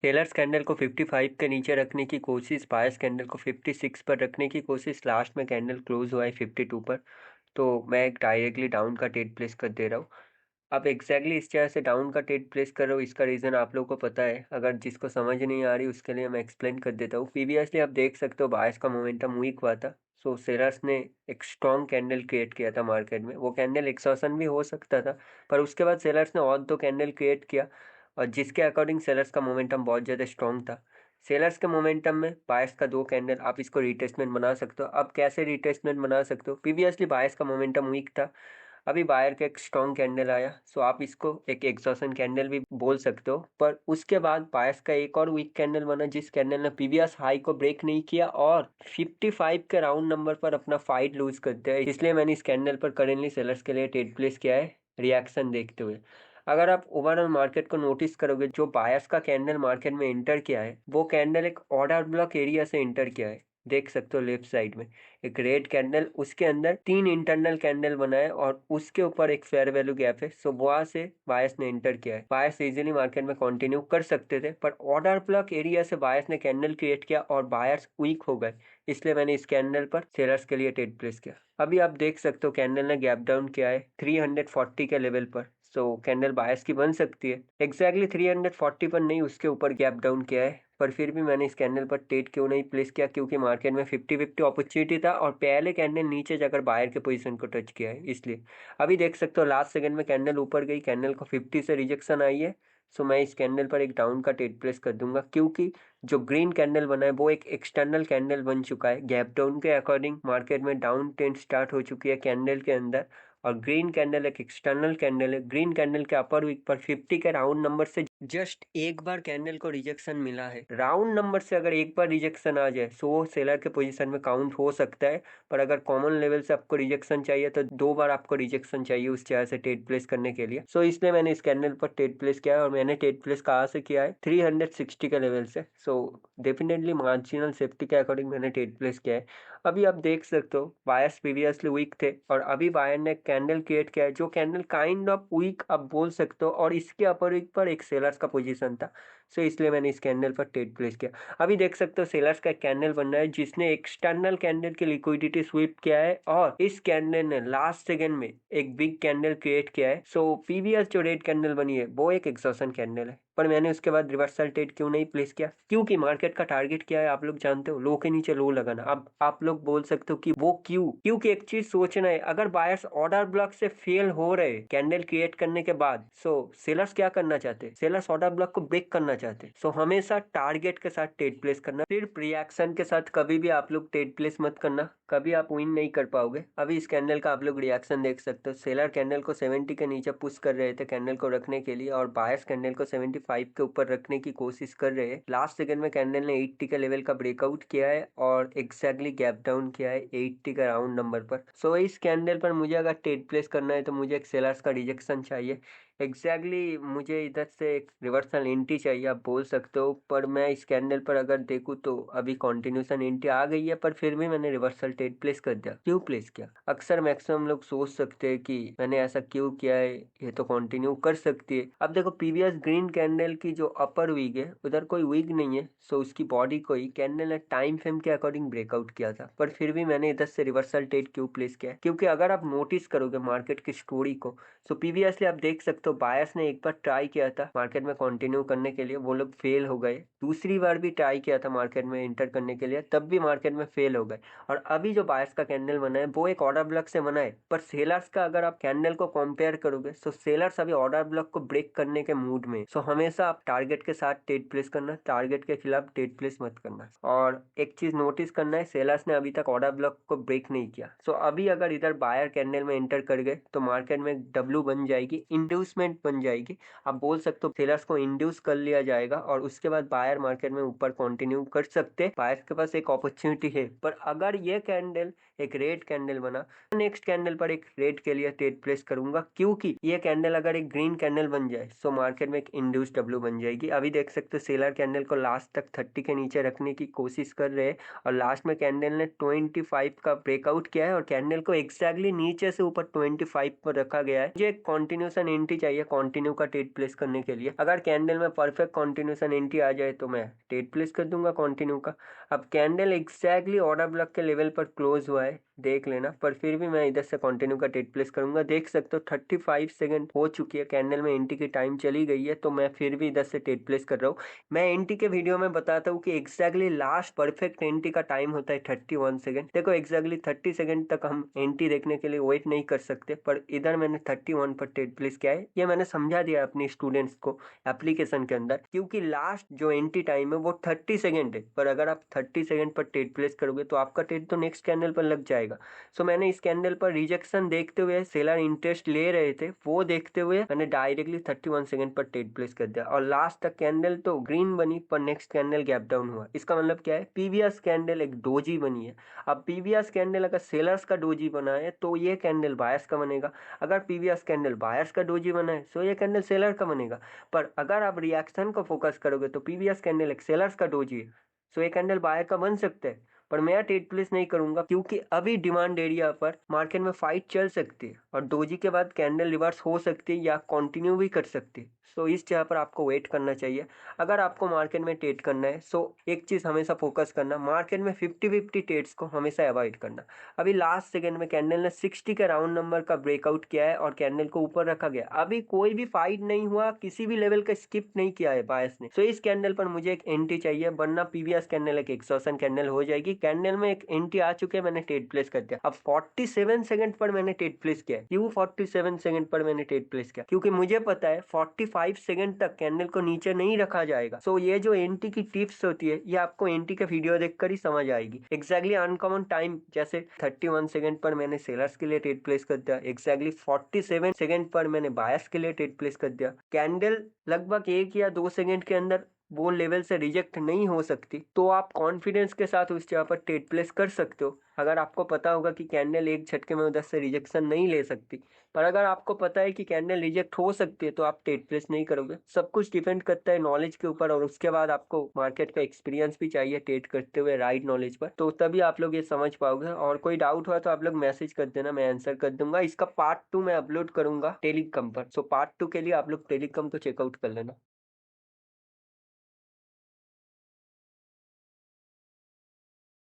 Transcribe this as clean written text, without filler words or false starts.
Sellers candle को 55 के नीचे रखने की कोशिश, बायर्स कैंडल को 56 पर रखने की कोशिश, लास्ट में कैंडल क्लोज हुआ है 52 पर। तो मैं एक डायरेक्टली डाउन का ट्रेड प्लेस कर दे रहा हूँ। अब एग्जैक्टली इस तरह से डाउन का ट्रेड प्लेस कर रहा हूँ, इसका रीज़न आप लोगों को पता है। अगर जिसको समझ नहीं आ रही उसके लिए मैं एक्सप्लेन कर देता हूँ। प्रीवियसली आप देख सकते हो बायर्स का मोमेंटम वीक हुआ था, सो सेलर्स ने एक स्ट्रॉन्ग कैंडल क्रिएट किया था मार्केट में। वो कैंडल एक्सॉशन भी हो सकता था, पर उसके बाद सेलर्स ने और दो कैंडल क्रिएट किया, और जिसके अकॉर्डिंग सेलर्स का मोमेंटम बहुत ज़्यादा स्ट्रॉन्ग था। सेलर्स के मोमेंटम में बायर्स का दो कैंडल, आप इसको रिट्रेसमेंट बना सकते हो। अब कैसे रिट्रेसमेंट बना सकते हो? प्रीवियसली बायर्स का मोमेंटम वीक था, अभी बायर का एक स्ट्रॉन्ग कैंडल आया, सो आप इसको एक एग्जॉशन कैंडल भी बोल सकते हो। पर उसके बाद बायर्स का एक और वीक कैंडल बना, जिस कैंडल ने प्रीवियस हाई को ब्रेक नहीं किया और 55 के राउंड नंबर पर अपना फाइट लूज करते हैं। इसलिए मैंने इस कैंडल पर करेंटली सेलर्स के लिए ट्रेड प्लेस किया है, रिएक्शन देखते हुए। अगर आप ओवरऑल मार्केट को नोटिस करोगे, जो बायर्स का कैंडल मार्केट में एंटर किया है, वो कैंडल एक ऑर्डर ब्लॉक एरिया से एंटर किया है। देख सकते हो लेफ्ट साइड में एक रेड कैंडल, उसके अंदर तीन इंटरनल कैंडल बनाए और उसके ऊपर एक फेयर वैल्यू गैप है। सो वहां से बायर्स ने एंटर किया है। बायर्स इजीली मार्केट में कंटिन्यू कर सकते थे, पर ऑर्डर ब्लॉक एरिया से बायर्स ने कैंडल क्रिएट किया और बायर्स वीक हो गए। इसलिए मैंने इस कैंडल पर सेलर्स के लिए ट्रेड प्लेस किया। अभी आप देख सकते हो कैंडल ने गैप डाउन किया है 340 के लेवल पर। सो कैंडल बायर्स की बन सकती है। एग्जैक्टली 340 पर नहीं, उसके ऊपर गैप डाउन किया है, पर फिर भी मैंने इस कैंडल पर ट्रेड क्यों नहीं प्लेस किया? क्योंकि मार्केट में 50-50 अपॉर्चुनिटी था और पहले कैंडल नीचे जाकर बायर के पोजीशन को टच किया है, इसलिए। अभी देख सकते हो लास्ट सेकंड में कैंडल ऊपर गई, कैंडल को 50 से रिजेक्शन आई है। सो मैं इस कैंडल पर एक डाउन का ट्रेड प्लेस कर दूंगा, क्योंकि जो ग्रीन कैंडल बना है वो एक एक्सटर्नल कैंडल बन चुका है। गैप डाउन के अकॉर्डिंग मार्केट में डाउन ट्रेंड स्टार्ट हो चुकी है कैंडल के अंदर, और ग्रीन कैंडल एक एक्सटर्नल कैंडल है। ग्रीन कैंडल के अपर वीक पर 50 के राउंड नंबर से जस्ट एक बार कैंडल को रिजेक्शन मिला है। राउंड नंबर से अगर एक बार रिजेक्शन आ जाए तो वो सेलर के पोजीशन में काउंट हो सकता है, पर अगर कॉमन लेवल से आपको रिजेक्शन चाहिए तो दो बार आपको रिजेक्शन चाहिए उस जगह से ट्रेड प्लेस करने के लिए। सो इसलिए मैंने इस कैंडल पर ट्रेड प्लेस किया है, और मैंने ट्रेड प्लेस कहाँ से किया है? 360 के लेवल से। सो डेफिनेटली मार्जिनल सेफ्टी के अकॉर्डिंग मैंने ट्रेड प्लेस किया है। अभी आप देख सकते हो बायर्स प्रीवियसली वीक थे, और अभी बायर ने कैंडल क्रिएट किया है, जो कैंडल काइंड ऑफ वीक आप बोल सकते हो, और इसके अपर वीक पर एक सेलर्स का पोजीशन था। सो इसलिए मैंने इस कैंडल पर ट्रेड प्लेस किया। अभी देख सकते हो सेलर्स का एक कैंडल बन रहा है, जिसने एक्सटर्नल कैंडल की लिक्विडिटी स्वीप किया है, और इस कैंडल ने लास्ट सेकंड में एक बिग कैंडल क्रिएट किया है। सो प्रीवियस जो रेड कैंडल बनी है वो एक एक्सॉशन कैंडल है, पर मैंने उसके बाद रिवर्सल ट्रेड क्यों नहीं प्लेस किया? क्योंकि मार्केट का टारगेट क्या है आप लोग जानते हो, लो के नीचे लो लगाना। अब आप लोग बोल सकते हो कि वो क्यों? क्योंकि एक चीज सोचना है, अगर बायर्स ऑर्डर ब्लॉक से फेल हो रहे कैंडल क्रिएट करने के बाद, सो सेलर्स क्या करना चाहते? सेलर्स ऑर्डर ब्लॉक को ब्रेक करना चाहते। सो हमेशा टारगेट के साथ ट्रेड प्लेस करना, सिर्फ रिएक्शन के साथ कभी भी आप लोग ट्रेड प्लेस मत करना, कभी आप विन नहीं कर पाओगे। अभी इस कैंडल का आप लोग रिएक्शन देख सकते हो। सेलर कैंडल को 70 के नीचे पुश कर रहे थे कैंडल को रखने के लिए, और बायर्स कैंडल को 75 के ऊपर रखने की कोशिश कर रहे हैं। लास्ट सेकंड में कैंडल ने 80 के लेवल का ब्रेकआउट किया है और एक्जैक्टली गैप डाउन किया है 80 का राउंड नंबर पर। सो इस कैंडल पर मुझे अगर ट्रेड प्लेस करना है तो मुझे एक सेलर्स का रिजेक्शन चाहिए। एग्जैक्टली मुझे इधर से एक रिवर्सल एंट्री चाहिए आप बोल सकते हो, पर मैं इस कैंडल पर अगर देखूँ तो अभी कंटिन्यूशन एंट्री आ गई है, पर फिर भी मैंने रिवर्सल ट्रेड प्लेस कर दिया। क्यों प्लेस किया? अक्सर मैक्सिमम लोग सोच सकते हैं कि मैंने ऐसा क्यों किया है, ये तो कंटिन्यू कर सकती है। अब देखो प्रीवियस ग्रीन कैंडल की जो अपर वीक है उधर कोई वीक नहीं है, सो उसकी बॉडी को ही कैंडल ने टाइम फ्रेम के अकॉर्डिंग ब्रेकआउट किया था, पर फिर भी मैंने इधर से रिवर्सल ट्रेड क्यों प्लेस किया है? क्योंकि अगर आप नोटिस करोगे मार्केट की स्टोरी को, सो प्रीवियसली आप देख सकते हो बायर्स ने एक बार ट्राई किया था मार्केट में कंटिन्यू करने के लिए, वो लोग फेल हो गए। दूसरी बार भी ट्राई किया था मार्केट में एंटर करने के लिए, तब भी मार्केट में फेल हो गए। और अभी जो बायर्स का कैंडल बना है वो एक ऑर्डर ब्लॉक से बना है, पर सेलर्स का अगर आप कैंडल को कंपेयर करोगे तो सेलर्स अभी ऑर्डर ब्लॉक को ब्रेक करने के मूड में। सो हमेशा आप टारगेट के साथ ट्रेड प्लेस करना, टारगेट के खिलाफ ट्रेड प्लेस मत करना। और एक चीज नोटिस करना है, सेलर्स ने अभी तक ऑर्डर ब्लॉक को ब्रेक नहीं किया। सो अभी अगर इधर बायर कैंडल में एंटर कर गए तो मार्केट में डब्ल्यू बन जाएगी, इंड्यूसमेंट बन जाएगी। आप बोल सकते हो सेलर्स को इंड्यूस कर लिया जाएगा, और उसके बाद बायर मार्केट में ऊपर कंटिन्यू कर सकते। बायर के पास एक अपॉर्चुनिटी है, पर अगर ये कैंडल एक रेड कैंडल बना, नेक्स्ट कैंडल पर एक रेड के लिए ट्रेड प्लेस करूंगा, क्योंकि ये कैंडल अगर एक ग्रीन कैंडल बन जाए तो मार्केट में एक इंड्यूस डब्ल्यू बन जाएगी। अभी देख सकते हो सेलर कैंडल को लास्ट तक 30 के नीचे रखने की कोशिश कर रहे हैं, और लास्ट में कैंडल ने 25 का ब्रेकआउट किया है, और कैंडल को एक्जैक्टली नीचे से ऊपर 25 पर रखा गया है। मुझे एक कंटिन्यूशन एंट्री चाहिए चाहिए कंटिन्यू का ट्रेड प्लेस करने के लिए। अगर कैंडल में परफेक्ट कंटिन्यूशन एंट्री आ जाए तो मैं ट्रेड प्लेस कर दूंगा कंटिन्यू का। अब कैंडल एग्जैक्टली ऑर्डर ब्लॉक के लेवल पर क्लोज हुआ है, देख लेना, पर फिर भी मैं इधर से कंटिन्यू का ट्रेड प्लेस करूंगा। देख सकते हो 35 सेकंड हो चुकी है, कैंडल में एंट्री की टाइम चली गई है, तो मैं फिर भी इधर से ट्रेड प्लेस कर रहा हूँ। मैं एंट्री के वीडियो में बताता हूँ कि एग्जैक्टली लास्ट परफेक्ट एंट्री का टाइम होता है 31 सेकंड। देखो एग्जैक्टली 30 सेकंड तक हम एंट्री देखने के लिए वेट नहीं कर सकते, पर इधर मैंने 31 पर ट्रेड प्लेस किया है। ये मैंने समझा दिया अपने स्टूडेंट्स को एप्लीकेशन के अंदर, क्योंकि लास्ट जो एंट्री टाइम है वो 30 सेकंड है, पर अगर आप 30 सेकंड पर ट्रेड प्लेस करोगे तो आपका ट्रेड तो नेक्स्ट कैंडल पर लग जाएगा। सो मैंने इस कैंडल पर रिजेक्शन देखते हुए, सेलर इंटरेस्ट ले रहे थे वो देखते हुए मैंने डायरेक्टली 31 सेकंड पर ट्रेड प्लेस कर दिया, और लास्ट तक कैंडल तो ग्रीन बनी पर नेक्स्ट कैंडल गैप डाउन हुआ। इसका मतलब क्या है, पीवीएस कैंडल एक डोजी बनी है। अब पीवीएस कैंडल अगर सेलर्स का डोजी बना है तो ये कैंडल बायर्स का बनेगा, अगर पीवीएस कैंडल बायर्स का डोजी बना है तो ये कैंडल सेलर का बनेगा। पर अगर आप रिएक्शन को फोकस करोगे तो पीवीएस कैंडल एक सेलर्स का डोजी है, सो ये कैंडल बायर का बन सकता है। पर मैं ट्रेड प्लेस नहीं करूंगा, क्योंकि अभी डिमांड एरिया पर मार्केट में फाइट चल सकती है और डोजी के बाद कैंडल रिवर्स हो सकती है या कंटिन्यू भी कर सकती है। सो इस जगह पर आपको वेट करना चाहिए। अगर आपको मार्केट में ट्रेड करना है सो एक चीज हमेशा फोकस करना, मार्केट में 50-50 ट्रेड्स को हमेशा अवॉइड करना। अभी लास्ट सेकंड में कैंडल ने 60 के राउंड नंबर का ब्रेकआउट किया है और कैंडल को ऊपर रखा गया। अभी कोई भी फाइट नहीं हुआ, किसी भी लेवल का स्किप नहीं किया है बायर्स ने। सो इस कैंडल पर मुझे एक एंट्री चाहिए, वरना पीवीएस कैंडल एक एक्सॉशन कैंडल हो जाएगी। कैंडल में एक एंट्री आ चुके हैं, मैंने ट्रेड प्लेस कर दिया। अब 47 सेकंड पर मैंने ट्रेड प्लेस किया। क्यों 47 सेकंड पर मैंने ट्रेड प्लेस किया, क्योंकि मुझे पता है 45 सेकंड तक कैंडल को नीचे नहीं रखा जाएगा। सो ये जो एंट्री की टिप्स होती है ये आपको एंट्री का वीडियो देखकर ही समझ आएगी। एग्जैक्टली अनकॉमन टाइम, जैसे 31 सेकंड पर मैंने सेलर्स के लिए ट्रेड प्लेस कर दिया, एग्जैक्टली 47 सेकंड पर मैंने बायर्स के लिए ट्रेड प्लेस कर दिया। कैंडल लगभग 1 या 2 सेकंड के अंदर वो लेवल से रिजेक्ट नहीं हो सकती, तो आप कॉन्फिडेंस के साथ उस जगह पर ट्रेड प्लेस कर सकते हो। अगर आपको पता होगा कि कैंडल एक झटके में उधर से रिजेक्शन नहीं ले सकती, पर अगर आपको पता है कि कैंडल रिजेक्ट हो सकती है तो आप ट्रेड प्लेस नहीं करोगे। सब कुछ डिपेंड करता है नॉलेज के ऊपर, और उसके बाद आपको मार्केट का एक्सपीरियंस भी चाहिए ट्रेड करते हुए, राइट नॉलेज पर, तो तभी आप लोग ये समझ पाओगे। और कोई डाउट हुआ तो आप लोग मैसेज कर देना, मैं आंसर कर दूंगा। इसका पार्ट 2 मैं अपलोड करूंगा टेलीग्राम पर, सो पार्ट 2 के लिए आप लोग टेलीग्राम को चेकआउट कर लेना।